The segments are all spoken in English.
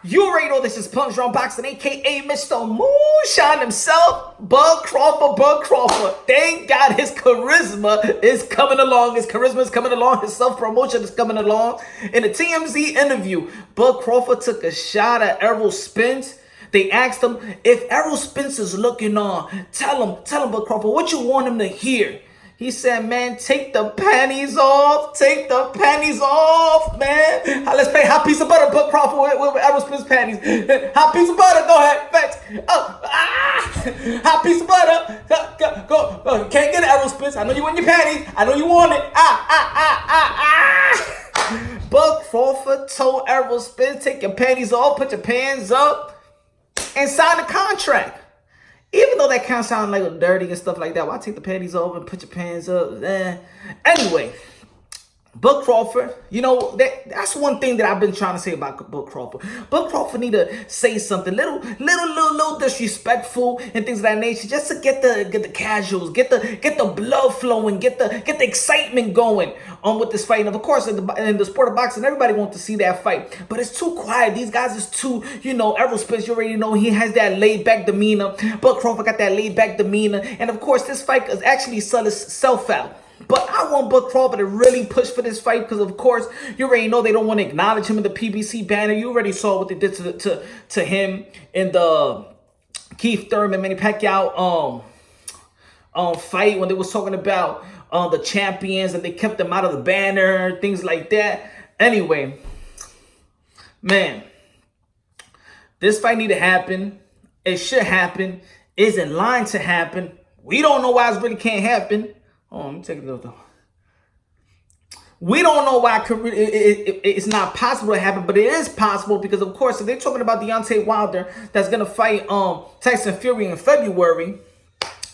You already know this is Punch Drunk Boxing, aka Mr. Moonshine himself, Bud Crawford. Thank God his charisma is coming along. His charisma is coming along. His self-promotion is coming along. In a TMZ interview, Bud Crawford took a shot at Errol Spence. They asked him, if Errol Spence is looking on, tell him, Bud Crawford, what you want him to hear. He said, man, take the panties off. Take the panties off, man. Let's play Hot Piece of Butter, Bud Crawford with Errol Spence panties. Hot Piece of Butter, go ahead. Facts. Hot Piece of Butter. Go. Can't get it, Errol Spence. I know you want your panties. I know you want it. Bud Crawford told Errol Spence, take your panties off, put your pants up, and sign the contract. Even though that kind of sounds like dirty and stuff like that, why take the panties off and put your pants up? Anyway, Bud Crawford, you know, that's one thing that I've been trying to say about Bud Crawford. Bud Crawford need to say something little disrespectful and things of that nature, just to get the casuals, get the blood flowing, get the excitement going with this fight. And of course, in the sport of boxing, everybody wants to see that fight, but it's too quiet. These guys is too, you know, Errol Spence, you already know he has that laid back demeanor. Bud Crawford got that laid back demeanor, and of course, this fight is actually sell itself out. But I want Bud Crawford to really push for this fight because, of course, you already know they don't want to acknowledge him in the PBC banner. You already saw what they did to him in the Keith Thurman, Manny Pacquiao fight when they was talking about the champions and they kept them out of the banner, things like that. Anyway, man, this fight need to happen. It should happen. It's in line to happen. We don't know why it really can't happen. Oh, let me take a look though. We don't know why it's not possible to happen, but it is possible because, of course, if they're talking about Deontay Wilder that's gonna fight Tyson Fury in February,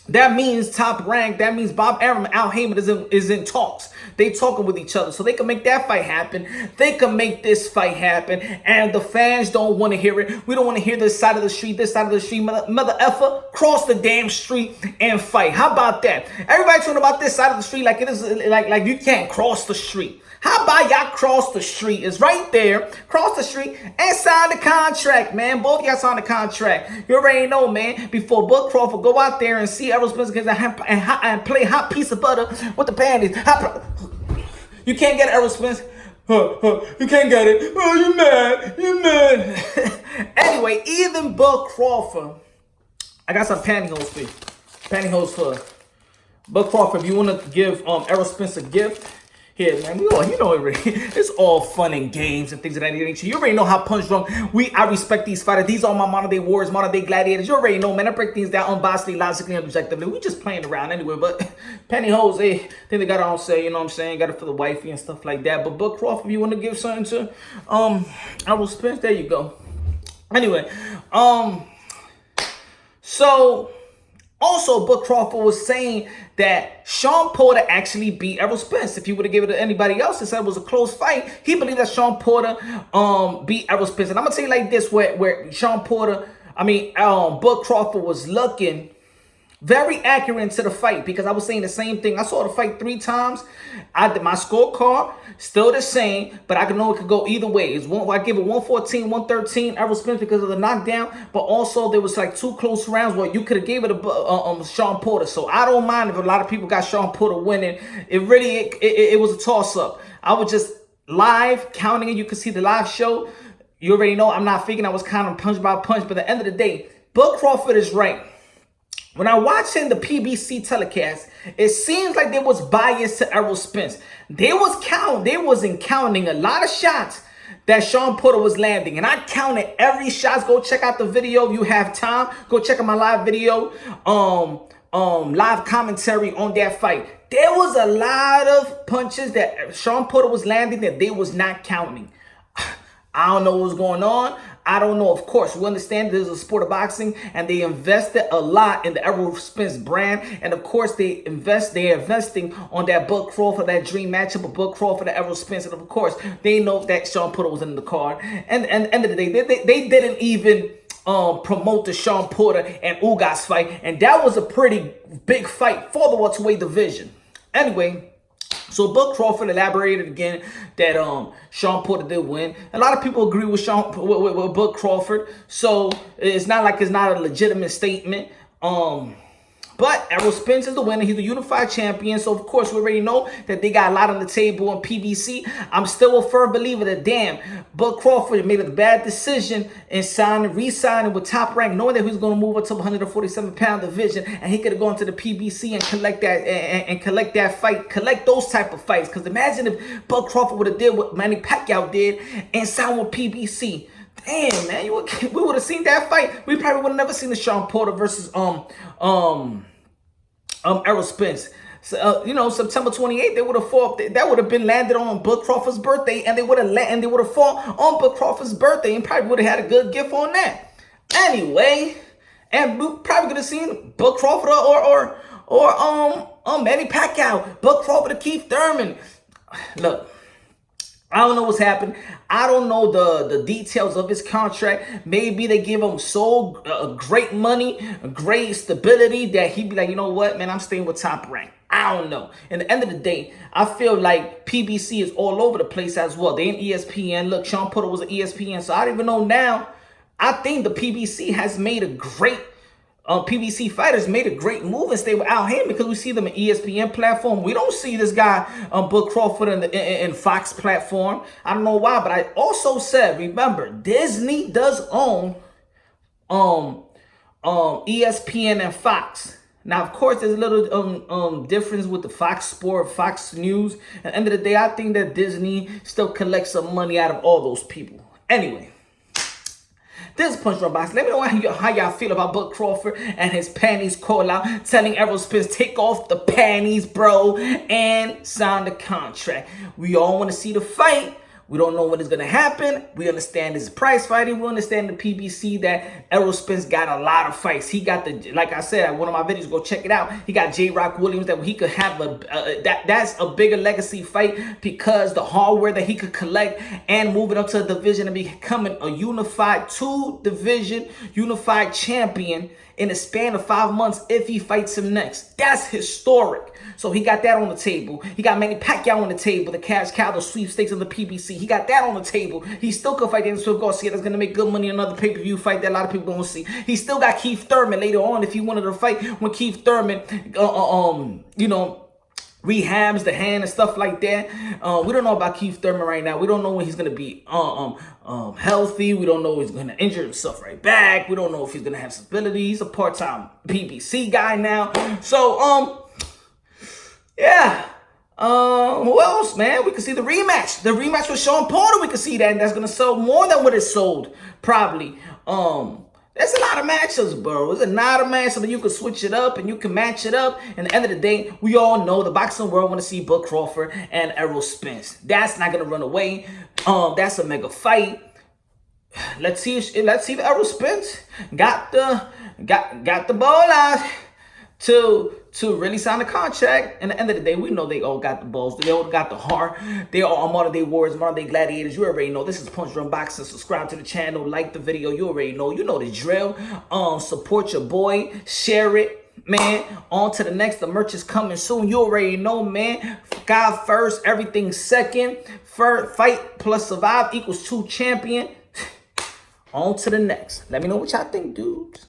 that means Top Rank. That means Bob Arum and Al Heyman is in talks. They talking with each other, so they can make that fight happen. They can make this fight happen, and the fans don't want to hear it. We don't want to hear this side of the street, mother effer, cross the damn street and fight. How about that? Everybody talking about this side of the street like it is like you can't cross the street. How about y'all cross the street? It's right there. Cross the street and sign the contract, man. Both of y'all sign the contract. You already know, man. Before Bud Crawford go out there and see Errol Spence and play Hot Piece of Butter with the panties. You can't get Errol Spence. You can't get it. Oh, you mad. You mad. Anyway, even Bud Crawford. I got some pantyhose for you. Pantyhose for Bud Crawford. If you want to give Errol Spence a gift, here, man, you know already. It's all fun and games and things of that nature. You already know how Punch Drunk. I respect these fighters. These are my modern day warriors, modern day gladiators. You already know, man. I break things down unbiasedly, logically, and objectively. We just playing around anyway. But pantyhose, hey, think they got it on sale. You know what I'm saying? Got it for the wifey and stuff like that. But Bud Crawford, if you want to give something to Errol Spence, there you go. Anyway, so. Also, Bud Crawford was saying that Shawn Porter actually beat Errol Spence. If he would have given it to anybody else and said it was a close fight, he believed that Shawn Porter beat Errol Spence. And I'm gonna tell you like this, where Bud Crawford was looking very accurate into the fight, because I was saying the same thing. I saw the fight 3 times. My scorecard still the same, but I know it could go either way. I give it 114, 113 Errol Spence because of the knockdown, but also there was like 2 close rounds where you could have gave it to Shawn Porter. So I don't mind if a lot of people got Shawn Porter winning. It was a toss-up. I was just live counting it. You can see the live show. You already know I'm not figuring I was kind of punch by punch, but at the end of the day, Bud Crawford is right. When I watching the PBC telecast, it seems like there was bias to Errol Spence. They wasn't counting a lot of shots that Shawn Porter was landing. And I counted every shot. Go check out the video if you have time. Go check out my live video, live commentary on that fight. There was a lot of punches that Shawn Porter was landing that they was not counting. I don't know what's going on. I don't know. Of course, we understand this is a sport of boxing, and they invested a lot in the Errol Spence brand. And of course, they're investing on that Bud Crawford, that dream matchup of Bud Crawford and Errol Spence. And of course, they know that Shawn Porter was in the card. And end of the day, they didn't even promote the Shawn Porter and Ugas fight, and that was a pretty big fight for the welterweight division. Anyway, So Bud Crawford elaborated again that Shawn Porter did win. A lot of people agree with with Bud Crawford. So it's not like it's not a legitimate statement. But Errol Spence is the winner. He's the unified champion. So, of course, we already know that they got a lot on the table on PBC. I'm still a firm believer that, damn, Bud Crawford made a bad decision in re-signing with Top Rank, knowing that he was going to move up to 147-pound division, and he could have gone to the PBC and collect that and collect that fight, collect those type of fights. Because imagine if Bud Crawford would have did what Manny Pacquiao did and signed with PBC. Damn, man, we would have seen that fight. We probably would have never seen the Shawn Porter versus Errol Spence. So, September 28th, they would have fought. That would have been landed on Bud Crawford's birthday, and they would have fought on Bud Crawford's birthday, and probably would have had a good gift on that. Anyway, and we probably could have seen Bud Crawford or Manny Pacquiao, Bud Crawford or Keith Thurman. Look, I don't know what's happened. I don't know the details of his contract. Maybe they give him great money, great stability that he'd be like, you know what, man, I'm staying with Top Rank. I don't know. At the end of the day, I feel like PBC is all over the place as well. They in ESPN. Look, Shawn Porter was an ESPN, so I don't even know now. I think the PBC has made a great PBC fighters made a great move and stay with Al Haymon because we see them in ESPN platform. We don't see this guy Bud Crawford in Fox platform. I don't know why, but I also said, remember, Disney does own ESPN and Fox. Now, of course, there's a little difference with the Fox Sport, Fox News. At the end of the day, I think that Disney still collects some money out of all those people. Anyway. This is Punch Drunk Boxing. Let me know how y'all feel about Bud Crawford and his panties call out, telling Errol Spence, take off the panties, bro, and sign the contract. We all want to see the fight. We don't know when it's going to happen. We understand this is prize fighting. We understand the PBC that Errol Spence got a lot of fights. He got like I said, one of my videos, go check it out. He got J-Rock Williams that he could have that's a bigger legacy fight because the hardware that he could collect and move it up to a division and becoming a unified two-division unified champion in a span of 5 months if he fights him next. That's historic. So he got that on the table. He got Manny Pacquiao on the table, the cash cow, the sweepstakes of the PBC. He got that on the table. He still could fight Daniel Swift Garcia. That's going to make good money in another pay-per-view fight that a lot of people don't see. He still got Keith Thurman later on if he wanted to fight when Keith Thurman, rehabs the hand and stuff like that. We don't know about Keith Thurman right now. We don't know when he's going to be healthy. We don't know if he's going to injure himself right back. We don't know if he's going to have stability. He's a part-time PBC guy now. So, yeah. Who else, man? We can see the rematch. The rematch with Shawn Porter, we can see that. And that's going to sell more than what it sold, probably. There's a lot of matchups, bro. There's a lot of matchups, and you can switch it up and you can match it up. And at the end of the day, we all know the boxing world want to see Bud Crawford and Errol Spence. That's not gonna run away. That's a mega fight. Let's see if Errol Spence got the ball out to really sign the contract. And at the end of the day, we know they all got the balls. They all got the heart. They are modern day warriors, modern day gladiators. You already know. This is Punch Drunk Boxing. Subscribe to the channel. Like the video. You already know. You know the drill. Support your boy. Share it, man. On to the next. The merch is coming soon. You already know, man. God first. Everything second. Fight plus survive equals 2 champion. On to the next. Let me know what y'all think, dudes.